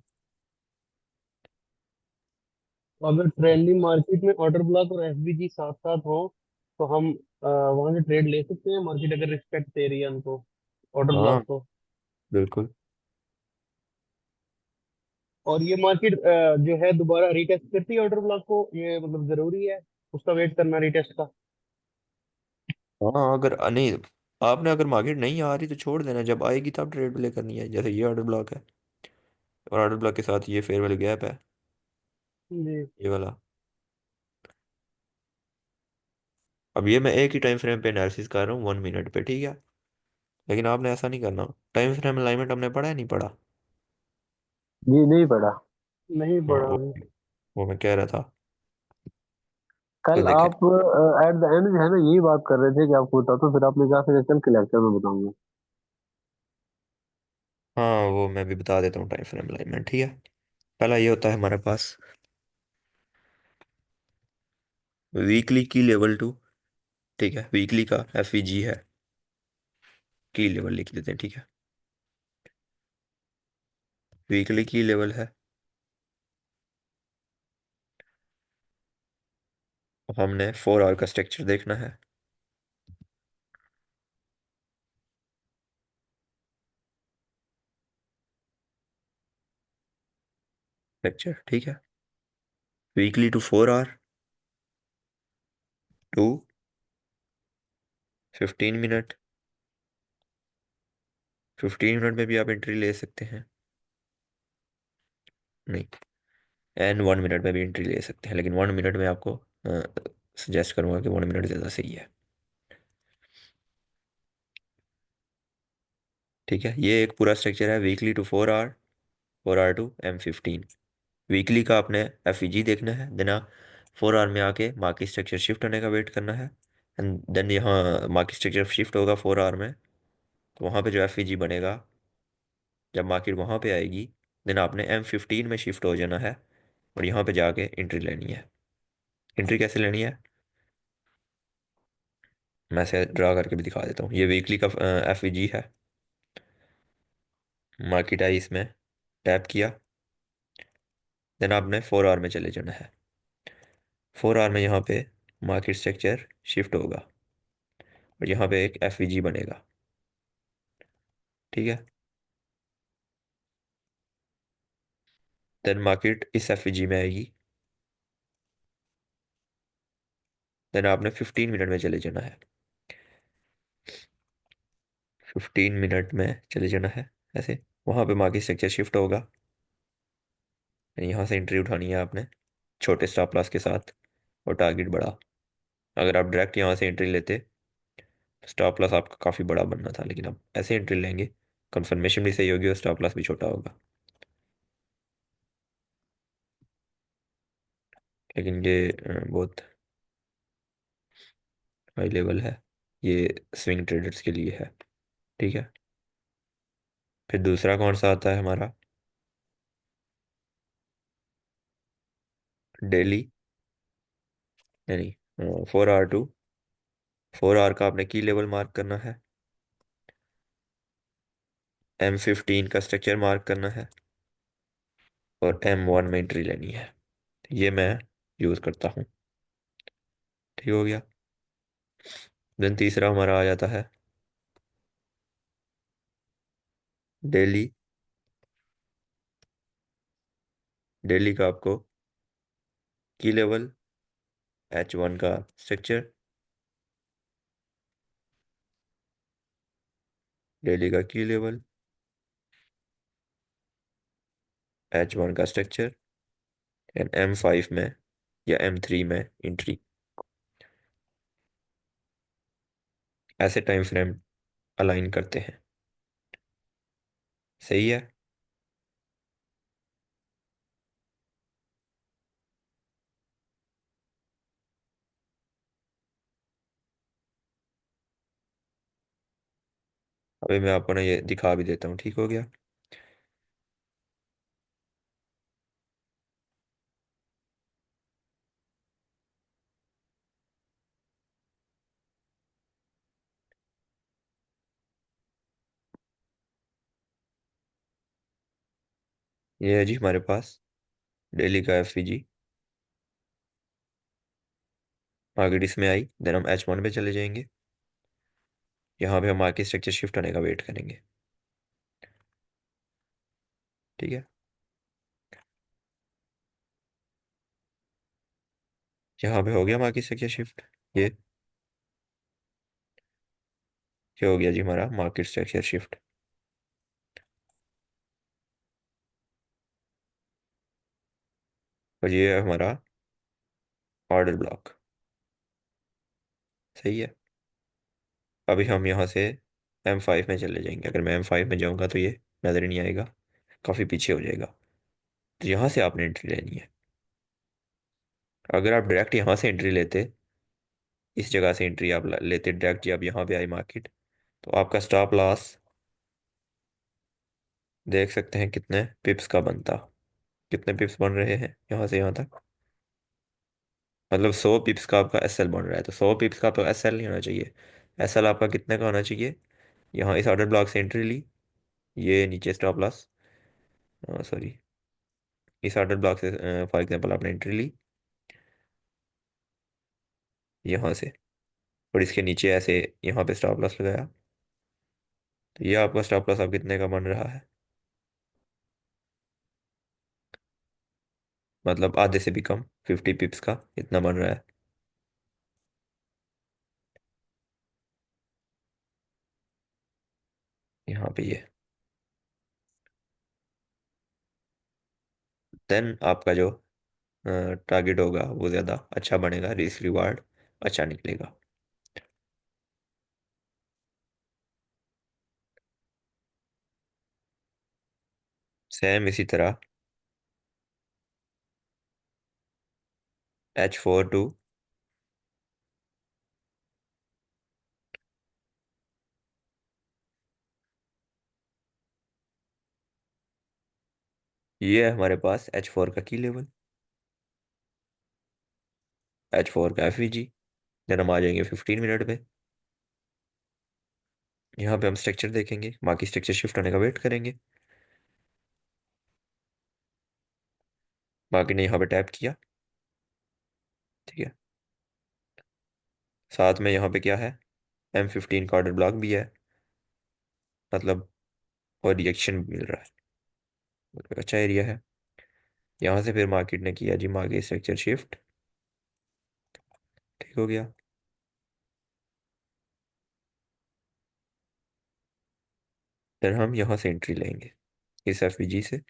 तो अगर ट्रेंडिंग मार्केट में ऑर्डर ब्लॉक और एफबीजी साथ साथ हो तो हम वहां से ट्रेड ले सकते हैं, मार्केट अगर रिस्पेक्ट दे रही है उनको, ऑर्डर हाँ ब्लॉक को। बिल्कुल। और ये मार्केट जो है दोबारा रीटेस्ट करती है ऑर्डर ब्लॉक को, ये मतलब जरूरी है उसका वेट करना रीटेस्ट का? हाँ अगर नहीं, आपने अगर मार्केट नहीं आ रही तो छोड़ देना, जब आएगी तब ट्रेड प्ले करनी है। जैसे ये ऑर्डर ब्लॉक है, और ऑर्डर ब्लॉक के साथ ये फेयर वैल्यू गैप है, जी। ये वाला। अब ये मैं एक ही टाइम फ्रेम पे एनालिसिस कर रहा हूँ, 1 मिनट पे, ठीक है। लेकिन आपने ऐसा नहीं करना। टाइम फ्रेम अलाइनमेंट हमने पढ़ा है, नहीं पढ़ा? जी नहीं पढ़ा। नहीं हाँ बढ़ा अभी। वो मैं कह रहा था। तो कल देखें, आप एट द एंड जो है ना यही बात कर रहे थे कि आपको बताओ, तो फिर आपने कहा फिर कल के लेक्चर में बताऊंगा। हाँ वो मैं भी बता देता हूँ टाइम फ्रेम अलाइनमेंट, ठीक है। पहला ये होता है हमारे पास वीकली की लेवल टू, ठीक है। वीकली का एफईजी है, की लेवल लिख देते हैं, ठीक है। वीकली की लेवल है, हमने 4 आवर का स्ट्रक्चर देखना है। स्ट्रक्चर, ठीक है। Weekly to 4 hour to 15 minute. 15 minute में भी आप एंट्री ले सकते हैं, नहीं, एंड 1 मिनट में भी एंट्री ले सकते हैं, लेकिन 1 मिनट में आपको सजेस्ट करूंगा कि 1 मिनट ज़्यादा सही है, ठीक है। ये एक पूरा स्ट्रक्चर है, weekly to 4 hour, 4 hour to M15। Weekly का आपने एफईजी देखना है, देन 4 आवर में आके मार्केट स्ट्रक्चर शिफ्ट होने का वेट करना है। एंड देन यहाँ मार्केट स्ट्रक्चर शिफ्ट होगा 4 आवर में, तो वहाँ पे जो एफईजी बनेगा, जब मार्केट वहाँ पे आएगी, देन आपने M15 में शिफ्ट हो जाना है, और यहाँ पे जाके एंट्री लेनी है। एंट्री कैसे लेनी है, मैं से ड्रा करके भी दिखा देता हूँ। ये वीकली का एफईजी है। मार्केट आई इसमें, टैप किया, देन आपने 4 आवर में चले जाना है। 4 आवर में यहाँ पे मार्केट स्ट्रक्चर शिफ्ट होगा, और यहाँ पे एक एफईजी बनेगा, ठीक है। देन मार्केट इस एफईजी में आएगी, देन आपने 15 मिनट में चले जाना है। 15 मिनट में चले जाना है ऐसे, वहाँ पे मार्केट स्ट्रक्चर शिफ्ट होगा, यहाँ से एंट्री उठानी है आपने छोटे स्टॉप लॉस के साथ, और टारगेट बड़ा। अगर आप डायरेक्ट यहाँ से एंट्री लेते तो स्टॉप लॉस आपका काफ़ी बड़ा बनना था, लेकिन आप ऐसे एंट्री लेंगे, कंफर्मेशन भी सही होगी और स्टॉप लॉस भी छोटा होगा। लेकिन ये बहुत हाई लेवल है, ये स्विंग ट्रेडर्स के लिए है, ठीक है। फिर दूसरा कौन सा आता है हमारा, डेली, नहीं, 4 आवर टू 4 आवर का आपने की लेवल मार्क करना है, M15 का स्ट्रक्चर मार्क करना है, और M1 में एंट्री लेनी है। ये मैं यूज़ करता हूँ, ठीक हो गया। देन तीसरा हमारा आ जाता है डेली। डेली का आपको की लेवल, H1 का स्ट्रक्चर, डेली का की लेवल, H1 का स्ट्रक्चर, एंड M5 में या M3 में एंट्री। ऐसे टाइम फ्रेम अलाइन करते हैं। सही है। अभी मैं आपको ना ये दिखा भी देता हूँ, ठीक हो गया। ये है जी हमारे पास डेली का एफ मार्केट इसमें आई, देन हम H1 पे चले जाएंगे। यहाँ पे हम मार्केट स्ट्रक्चर शिफ्ट होने का वेट करेंगे। ठीक है, यहाँ पे हो गया मार्केट स्ट्रक्चर शिफ्ट। ये हो गया जी हमारा मार्केट स्ट्रक्चर शिफ्ट। और ये है हमारा ऑर्डर ब्लॉक। सही है। अभी हम यहाँ से M5 में चले जाएंगे। अगर मैं M5 में जाऊँगा तो ये नज़र ही नहीं आएगा, काफ़ी पीछे हो जाएगा। तो यहाँ से आपने एंट्री लेनी है। अगर आप डायरेक्ट यहाँ से एंट्री लेते, इस जगह से एंट्री आप लेते डायरेक्ट, जी आप यहाँ पे आए मार्केट, तो आपका स्टॉप लॉस देख सकते हैं कितने पिप्स का बनता। कितने पिप्स बन रहे हैं यहाँ से यहाँ तक, मतलब 100 पिप्स का आपका SL बन रहा है। तो 100 पिप्स का तो SL नहीं होना चाहिए। SL आपका कितने का होना चाहिए? यहाँ इस ऑर्डर ब्लॉक से एंट्री ली, ये नीचे स्टॉप लॉस, सॉरी, इस ऑर्डर ब्लॉक से फॉर एग्जांपल आपने एंट्री ली यहाँ से, और इसके नीचे ऐसे यहाँ पे स्टॉप लॉस लगाया, तो ये आपका स्टॉप लॉस अब कितने का बन रहा है? मतलब आधे से भी कम, 50 पिप्स का इतना बन रहा है। यहाँ पे ये, देन आपका जो टारगेट होगा वो ज़्यादा अच्छा बनेगा, रिस्क रिवार्ड अच्छा निकलेगा। सेम इसी तरह H4 टू, ये है हमारे पास H4 का की लेवल, H4 का FVG। देन हम आ जाएंगे 15 मिनट पे। यहाँ पे हम स्ट्रक्चर देखेंगे, बाकी स्ट्रक्चर शिफ्ट होने का वेट करेंगे। बाकी ने यहाँ पे टैप किया, ठीक है। साथ में यहाँ पे क्या है, M15 का ऑर्डर ब्लॉक भी है, मतलब और रिएक्शन भी मिल रहा है, मतलब अच्छा एरिया है। यहाँ से फिर मार्केट ने किया जी मार्केट स्ट्रक्चर शिफ्ट, ठीक हो गया। फिर हम यहाँ से एंट्री लेंगे इस FVG से।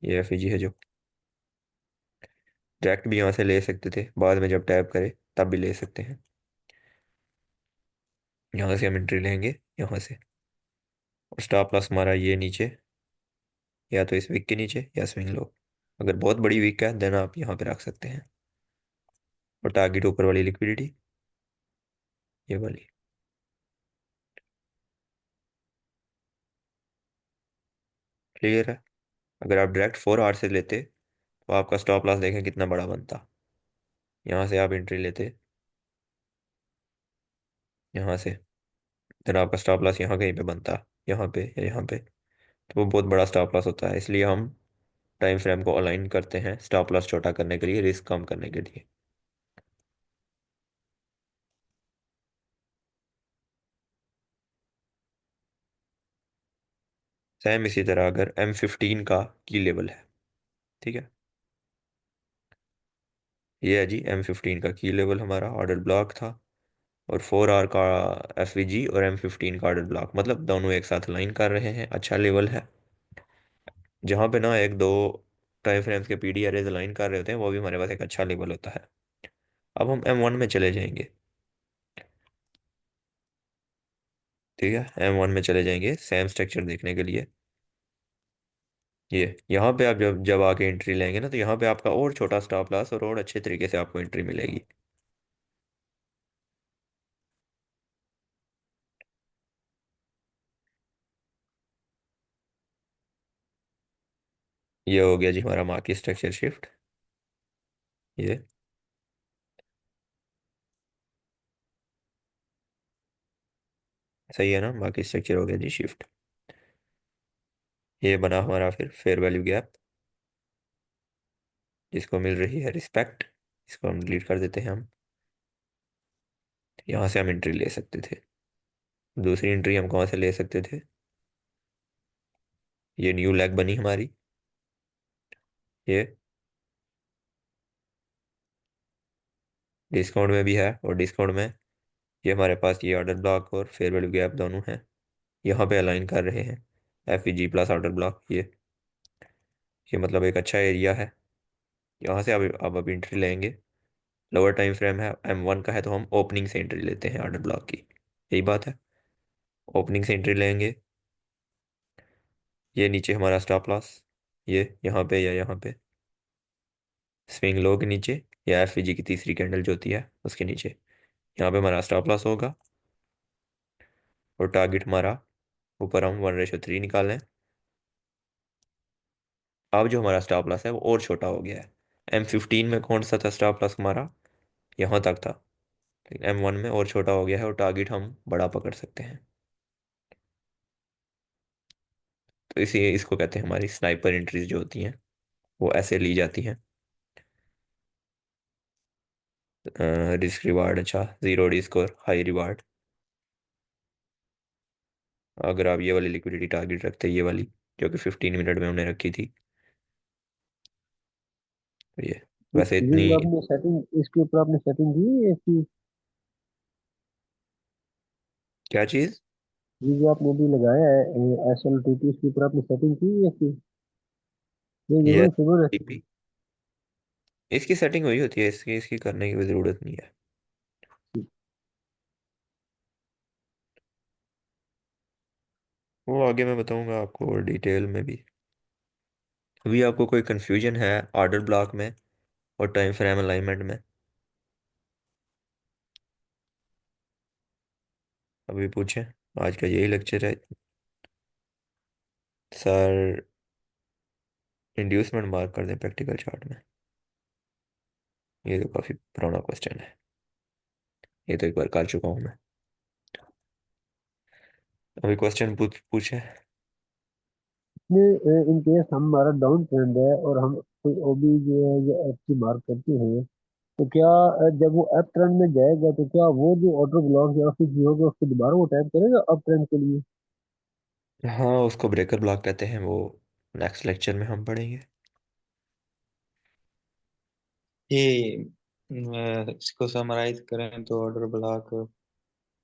ये FVG है जो डायरेक्ट भी यहाँ से ले सकते थे, बाद में जब टैप करें तब भी ले सकते हैं। यहाँ से हम एंट्री लेंगे यहाँ से, और स्टॉप लॉस हमारा ये नीचे, या तो इस वीक के नीचे या स्विंग लो। अगर बहुत बड़ी वीक है देन आप यहाँ पे रख सकते हैं। और टारगेट ऊपर वाली लिक्विडिटी, ये वाली। क्लियर है। अगर आप डायरेक्ट 4 आवर से लेते तो आपका स्टॉप लॉस देखें कितना बड़ा बनता। यहाँ से आप एंट्री लेते यहाँ से, देन आपका स्टॉप लॉस यहाँ कहीं पे बनता, यहाँ पे या यहाँ पे, तो वो बहुत बड़ा स्टॉप लॉस होता है। इसलिए हम टाइम फ्रेम को अलाइन करते हैं स्टॉप लॉस छोटा करने के लिए, रिस्क कम करने के लिए। सेम इसी तरह अगर M15 का की लेवल है, ठीक है, ये है जी M15 का की लेवल, हमारा ऑर्डर ब्लॉक था। और 4 आवर का FVG और M15 का ऑर्डर ब्लॉक, मतलब दोनों एक साथ लाइन कर रहे हैं, अच्छा लेवल है। जहाँ पे ना एक दो टाइम फ्रेम्स के PD एरेज लाइन कर रहे होते हैं, वो भी हमारे पास एक अच्छा लेवल होता है। अब हम M1 में चले जाएंगे। ठीक है, M1 में चले जाएंगे सेम स्ट्रक्चर देखने के लिए। ये यहाँ पे आप जब जब आके एंट्री लेंगे ना, तो यहाँ पे आपका और छोटा स्टॉप लॉस और अच्छे तरीके से आपको एंट्री मिलेगी। ये हो गया जी हमारा मार्केट स्ट्रक्चर शिफ्ट। ये सही है ना, मार्केट स्ट्रक्चर हो गया जी शिफ्ट। ये बना हमारा फिर फेयर वैल्यू गैप, जिसको मिल रही है रिस्पेक्ट। इसको हम डिलीट कर देते हैं हम। यहाँ से हम एंट्री ले सकते थे। दूसरी एंट्री हम कहाँ से ले सकते थे? ये न्यू लेग बनी हमारी। ये डिस्काउंट में भी है, और डिस्काउंट में ये हमारे पास ये ऑर्डर ब्लॉक और फेयर वैल्यू गैप दोनों हैं। यहाँ पे अलाइन कर रहे हैं FVG प्लस ऑर्डर ब्लॉक। ये मतलब एक अच्छा एरिया है। यहाँ से अब एंट्री लेंगे। लोअर टाइम फ्रेम है, M1 का है, तो हम ओपनिंग से एंट्री लेते हैं ऑर्डर ब्लॉक की। यही बात है, ओपनिंग से एंट्री लेंगे। ये नीचे हमारा स्टॉप लॉस, ये यहाँ पे या यहाँ पे स्विंग लो के नीचे, या FVG की तीसरी कैंडल जो होती है उसके नीचे, यहाँ पे हमारा स्टॉप लॉस होगा। और टारगेट हमारा ऊपर हम 1:3 निकालें। अब जो हमारा स्टॉप लॉस है वो और छोटा हो गया है। M15 में कौन सा था स्टॉप लॉस हमारा? यहाँ तक था, लेकिन M1 में और छोटा हो गया है, और टारगेट हम बड़ा पकड़ सकते हैं। तो इसी इसको कहते हैं हमारी स्नाइपर एंट्रीज जो होती हैं, वो ऐसे ली जाती हैं। रिस्क रिवार्ड अच्छा, जीरो रिस्क और हाई रिवार्ड। अगर आप ये वाली लिक्विडिटी टारगेट रखते हैं, ये वाली जो कि 15 मिनट में हमने रखी थी, तो ये वैसे ये इतनी। जो आपने सेटिंग इसके ऊपर आपने सेटिंग की है इसकी, क्या चीज़? ये जो आपने अभी लगाया है SLTT, इसके ऊपर आपने सेटिंग की है इसकी? ये ये जरूर सुनो ना। TP, इसकी सेटिंग हुई होती है, इसकी इसकी करने की कोई ज़रूरत नहीं है। वो आगे मैं बताऊंगा आपको और डिटेल में भी। अभी आपको कोई कंफ्यूजन है ऑर्डर ब्लॉक में और टाइम फ्रेम अलाइनमेंट में? अभी पूछें, आज का यही लेक्चर है सर। इंड्यूसमेंट मार्क कर दें प्रैक्टिकल चार्ट में? ये तो काफ़ी पुराना क्वेश्चन है, ये तो एक बार कर चुका हूँ मैं। अभी क्वेश्चन पूछे। इसमें इन केस हमारा डाउन ट्रेंड है और हम कोई ओबी जो है या एफ की मार्क करते हैं, तो क्या जब वो अप ट्रेंड में जाएगा तो क्या वो जो ऑर्डर ब्लॉक या फिर जो होगा उसको दोबारा वो टाइप करेगा अप ट्रेंड के लिए? हाँ, उसको ब्रेकर ब्लॉक कहते हैं, वो नेक्स्ट लेक्चर में हम पढ़ेंगे। ये इसको समराइज करें तो ऑर्डर ब्लॉक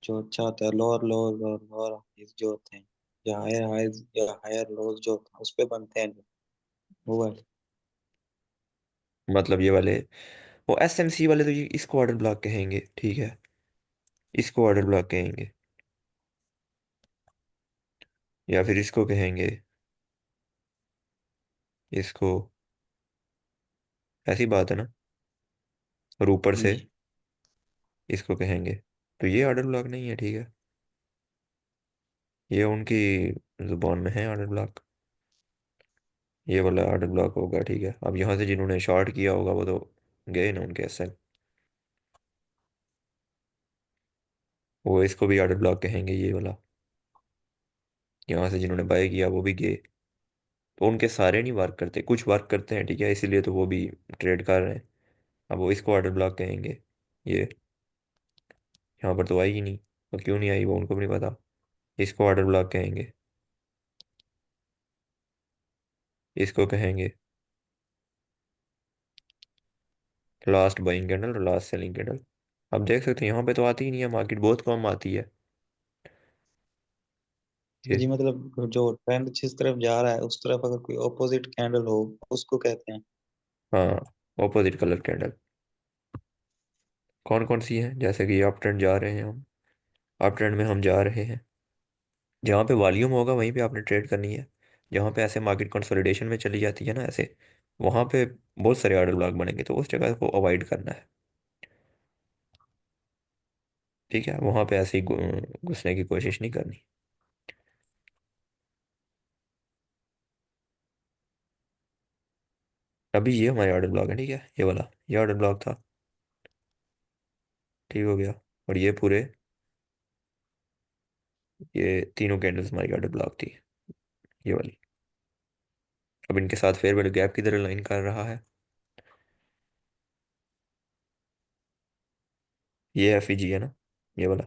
जो अच्छा होता है, लोअर लोअर और लोअर हाइज जो होते हैं, या हायर हाइज या हायर लोज जो होते हैं उस पे बनते हैं वो वाले। मतलब ये वाले, वो SMC वाले, तो ये इसको ऑर्डर ब्लॉक कहेंगे, ठीक है, इसको ऑर्डर ब्लॉक कहेंगे, या फिर इसको कहेंगे, इसको। ऐसी बात है ना। और ऊपर हाँ से जी। इसको कहेंगे, तो ये ऑर्डर ब्लॉक नहीं है, ठीक है। ये उनकी जुबान में है ऑर्डर ब्लॉक, ये वाला ऑर्डर ब्लॉक होगा, ठीक है। अब यहाँ से जिन्होंने शॉर्ट किया होगा वो तो गए ना उनके SL, वो इसको भी ऑर्डर ब्लॉक कहेंगे, ये वाला। यहाँ से जिन्होंने बाय किया वो भी गए। तो उनके सारे नहीं वर्क करते, कुछ वर्क करते हैं, ठीक है, इसीलिए तो वो भी ट्रेड कर रहे हैं। अब वो इसको ऑर्डर ब्लॉक कहेंगे। ये यहाँ पर तो आई ही नहीं, और क्यों नहीं आई वो उनको भी नहीं पता। इसको ऑर्डर ब्लॉक कहेंगे, इसको कहेंगे लास्ट बाइंग कैंडल और लास्ट सेलिंग कैंडल। अब देख सकते हैं यहाँ पे तो आती ही नहीं है, मार्केट बहुत कम आती है। तो ये जी मतलब जो ट्रेंड जिस तरफ जा रहा है उस तरफ अगर कोई ऑपोजिट कैंडल हो उसको कहते हैं। हाँ, ऑपोजिट कलर कैंडल। कौन कौन सी है? जैसे कि अप ट्रेंड जा रहे हैं हम, अप ट्रेंड में हम जा रहे हैं, जहाँ पे वॉल्यूम होगा वहीं पे आपने ट्रेड करनी है। जहाँ पे ऐसे मार्केट कंसोलिडेशन में चली जाती है ना ऐसे, वहाँ पे बहुत सारे ऑर्डर ब्लॉक बनेंगे, तो उस जगह को अवॉइड करना है। ठीक है, वहाँ पे ऐसे ही घुसने की कोशिश नहीं करनी। अभी ये हमारे ऑर्डर ब्लॉक है, ठीक है, ये वाला ये ऑर्डर ब्लॉक था, ठीक हो गया। और ये पूरे, ये तीनों कैंडल्स हमारी ऑर्डर ब्लॉक थी, ये वाली। अब इनके साथ फेयर वैल्यू गैप किधर अलाइन कर रहा है, ये एफ ई जी है ना, ये वाला,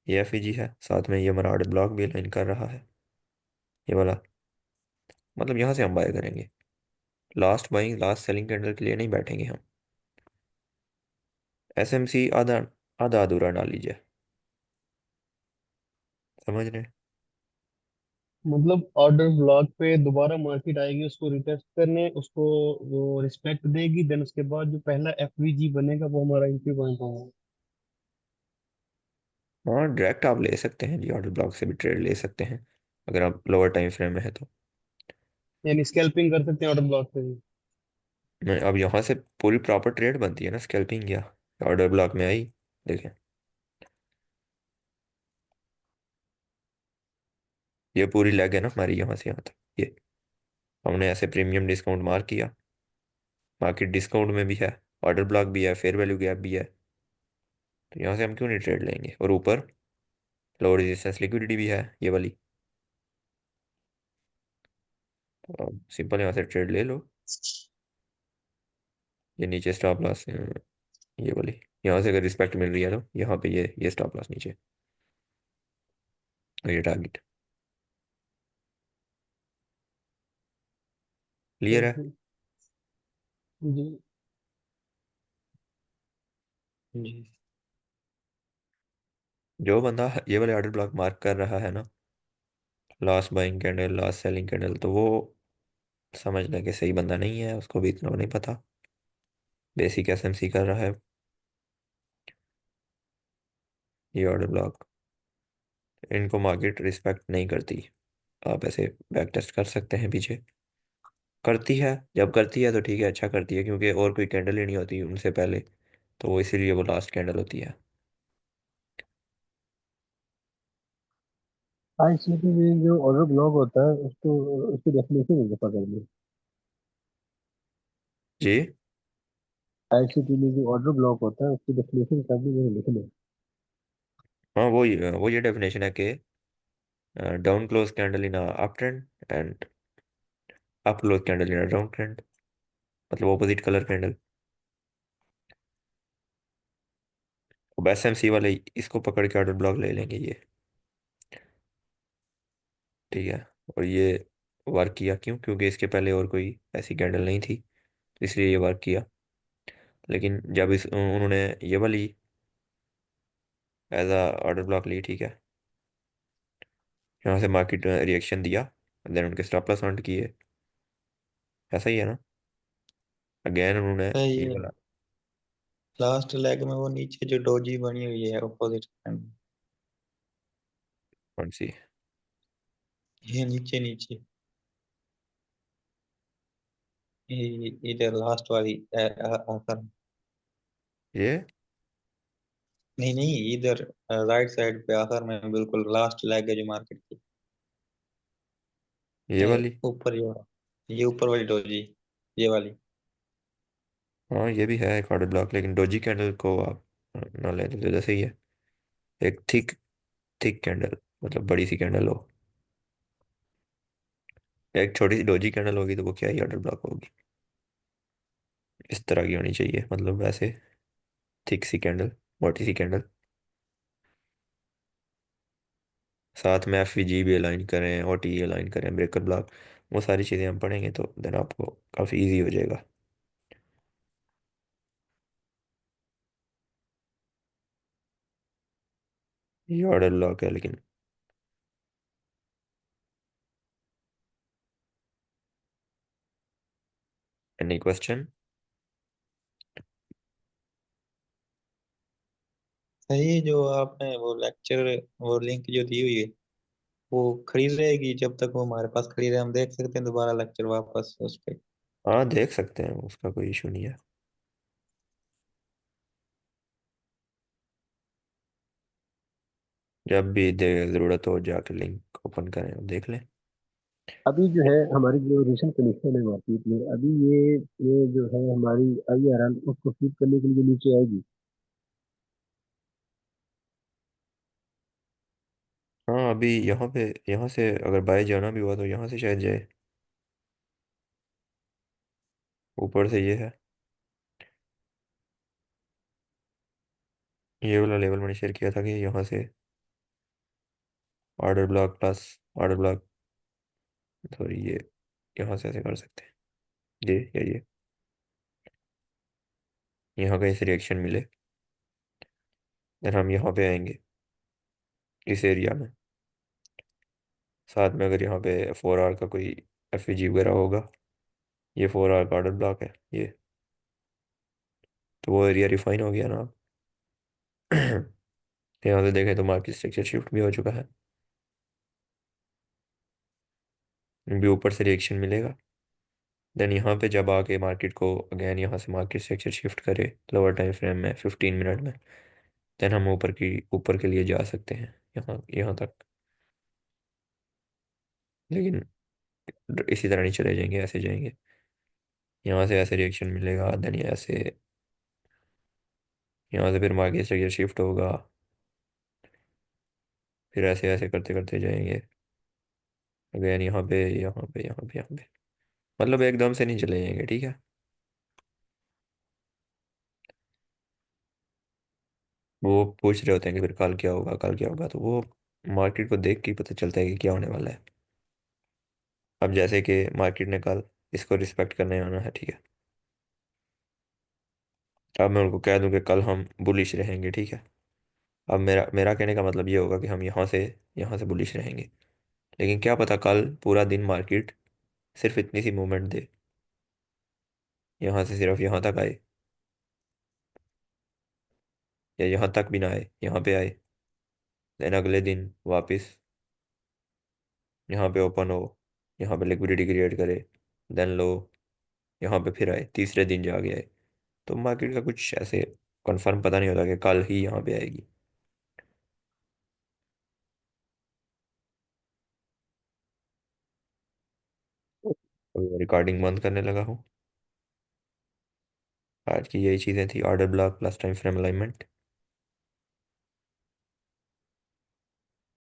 ये एफ ई जी है, साथ में ये हमारा ऑर्डर ब्लॉक भी अलाइन कर रहा है, ये वाला। मतलब यहाँ से हम बाय करेंगे, last buying last selling candle के लिए नहीं बैठेंगे हम। एस एम सी आधा आधा अधूरा डाल लीजिए, समझ रहे हैं। मतलब ऑर्डर ब्लॉक पे दोबारा मार्केट आएगी, उसको रिटेस्ट करने, उसको वो रिस्पेक्ट देगी, देन उसके बाद जो पहला एफवीजी बनेगा वो हमारा एंट्री पॉइंट होगा। हाँ, डायरेक्ट आप ले सकते हैं जी, ऑर्डर ब्लॉक से भी ट्रेड ले सकते हैं अगर आप लोअर टाइम फ्रेम में है तो। यानी स्कैल्पिंग कर सकते हैं ऑर्डर ब्लॉक पे भी। अब यहाँ से पूरी प्रॉपर ट्रेड बनती है ना, स्कैल्पिंग क्या, ऑर्डर ब्लॉक में आई, देखें, ये पूरी लेग है ना हमारी यहाँ से यहाँ तक, ये हमने ऐसे प्रीमियम डिस्काउंट मार्क किया, मार्केट डिस्काउंट में भी है, ऑर्डर ब्लॉक भी है, फेयर वैल्यू गैप भी है, तो यहाँ से हम क्यों नहीं ट्रेड लेंगे। और ऊपर लोअर रेजिस्टेंस लिक्विडिटी भी है ये वाली, तो सिंपल यहाँ से ट्रेड ले लो। ये नीचे स्टॉप लॉस, ये वाली, यहाँ से अगर रिस्पेक्ट मिल रही है तो यहाँ पे ये स्टॉप लॉस नीचे, और ये टारगेट, क्लियर है। हम्म, जी। जी। जो बंदा ये वाले ऑर्डर ब्लॉक मार्क कर रहा है ना, last buying candle last selling candle, तो वो समझ लें कि सही बंदा नहीं है, उसको भी इतना नहीं पता, बेसिक एसएमसी कर रहा है। ये ऑर्डर ब्लॉक, इनको मार्केट रिस्पेक्ट नहीं करती। आप ऐसे बैक टेस्ट कर सकते हैं पीछे, करती है, जब करती है तो ठीक है, अच्छा करती है, क्योंकि और कोई कैंडल ही नहीं होती उनसे पहले, तो वो इसीलिए वो लास्ट कैंडल होती है। आईसीटी में जो ऑर्डर ब्लॉक होता है उसको, उसकी डेफिनेशन मुझे पता करनी है। जी। आईसीटी में जो ऑर्डर ब्लॉक होता है उसकी डेफिनेशन करनी मुझे लिखना है। हाँ, वो ये डेफिनेशन है कि down close candle in up trend and up close candle in down trend, मतलब ऑपोजिट कलर कैंडल। अब एसएमसी वाले इसको पकड़ के ऑर्डर ब्लॉक ले लेंगे ये, ठीक है। और ये वर्क किया क्यों, क्योंकि इसके पहले और कोई ऐसी कैंडल नहीं थी, तो इसलिए ये वर्क किया। लेकिन जब इस उन्होंने ये वाली एज अ ऑर्डर ब्लॉक ली, ठीक है, यहाँ से मार्केट रिएक्शन दिया, देन उनके स्टॉप लॉस हंट किए, ऐसा ही है ना। अगेन उन्होंने सही ये है। वाला, लास्ट लेग में वो नीचे जो डोजी बनी हुई है अपोजिट, कौन सी, ये नीचे नीचे, इधर लास्ट वाली आखिर, ये नहीं नहीं, इधर राइट साइड पे आखिर में बिल्कुल लास्ट लेग है जो मार्केट की, ये वाली, ऊपर ये ऊपर वाली डोजी, ये वाली। हाँ ये भी है एक ऑर्डर ब्लॉक, लेकिन डोजी कैंडल को आप ना ले तो जैसे ही है, एक थिक थिक कैंडल, मतलब बड़ी सी कैंडल हो, एक छोटी सी डोजी कैंडल होगी तो वो क्या ही ऑर्डर ब्लॉक होगी, इस तरह की होनी चाहिए, मतलब वैसे थिक सी कैंडल, मोटी सी कैंडल, साथ में एफ जी भी अलाइन करें, ओ टी अलाइन करें, ब्रेकर ब्लॉक, वो सारी चीज़ें हम पढ़ेंगे तो देन आपको काफ़ी इजी हो जाएगा। ये ऑर्डर ब्लॉक है लेकिन। Any question. सही, जो आपने वो लेक्चर, वो लिंक जो दी हुई है, वो खड़ी रहेगी जब तक वो हमारे पास खड़ी रहे, हम देख सकते हैं दोबारा लेक्चर वापस उस पे। हाँ देख सकते हैं, उसका कोई इशू नहीं है। जब भी दे ज़रूरत हो जाके लिंक ओपन करें और देख लें। अभी जो है हमारी जो रिसेंट कनेक्शन है मार्केट में, अभी ये जो है हमारी IRL उसको फीड करने के लिए नीचे आएगी। हाँ अभी यहाँ पे, यहाँ से अगर बाय जाना भी हुआ तो यहाँ से शायद जाए। ऊपर से ये है, ये वाला लेवल मैंने शेयर किया था कि यहाँ से order block plus order block, sorry ये यहाँ से ऐसे कर सकते हैं, ये या ये, यहाँ कहीं से रिएक्शन मिले देन हम यहाँ पे आएंगे इस एरिया में। साथ में अगर यहाँ पे 4 आवर का कोई FVG वगैरह होगा, ये 4 आवर का ऑर्डर ब्लॉक है ये, तो वो एरिया रिफाइन हो गया ना अब। यहाँ से देखें तो मार्केट स्ट्रक्चर शिफ्ट भी हो चुका है, भी ऊपर से रिएक्शन मिलेगा। देन यहाँ पे जब आके मार्केट को अगेन यहाँ से मार्केट स्ट्रक्चर शिफ्ट करे लोअर टाइम फ्रेम में 15 मिनट में, देन हम ऊपर के लिए जा सकते हैं यहाँ यहाँ तक। लेकिन इसी तरह नहीं चले जाएंगे, ऐसे जाएंगे, यहाँ से ऐसे रिएक्शन मिलेगा, देन ये ऐसे, यहाँ से फिर मार्केट स्ट्रक्चर शिफ्ट होगा, फिर ऐसे ऐसे करते करते जाएंगे अगेन यहाँ पे यहाँ पे यहाँ पे यहाँ पे, मतलब एकदम से नहीं चले जाएंगे, ठीक है। वो पूछ रहे होते हैं कि फिर कल क्या होगा कल क्या होगा, तो वो मार्केट को देख के ही पता चलता है कि क्या होने वाला है। अब जैसे कि मार्केट ने कल इसको रिस्पेक्ट करने आना है, ठीक है। अब मैं उनको कह दूं कि कल हम बुलिश रहेंगे, ठीक है। अब मेरा मेरा कहने का मतलब ये होगा कि हम यहाँ से बुलिश रहेंगे, लेकिन क्या पता कल पूरा दिन मार्केट सिर्फ इतनी सी मूवमेंट दे, यहाँ से सिर्फ यहाँ तक आए, या यहाँ तक भी ना आए, यहाँ पे आए, देन अगले दिन वापस यहाँ पे ओपन हो, यहाँ पे लिक्विडिटी क्रिएट करे, देन लो, यहाँ पे फिर आए, तीसरे दिन जाके आए। तो मार्केट का कुछ ऐसे कंफर्म पता नहीं होता कि कल ही यहाँ पे आएगी। अभी रिकॉर्डिंग बंद करने लगा हूँ। आज की यही चीज़ें थी, order block plus time frame alignment.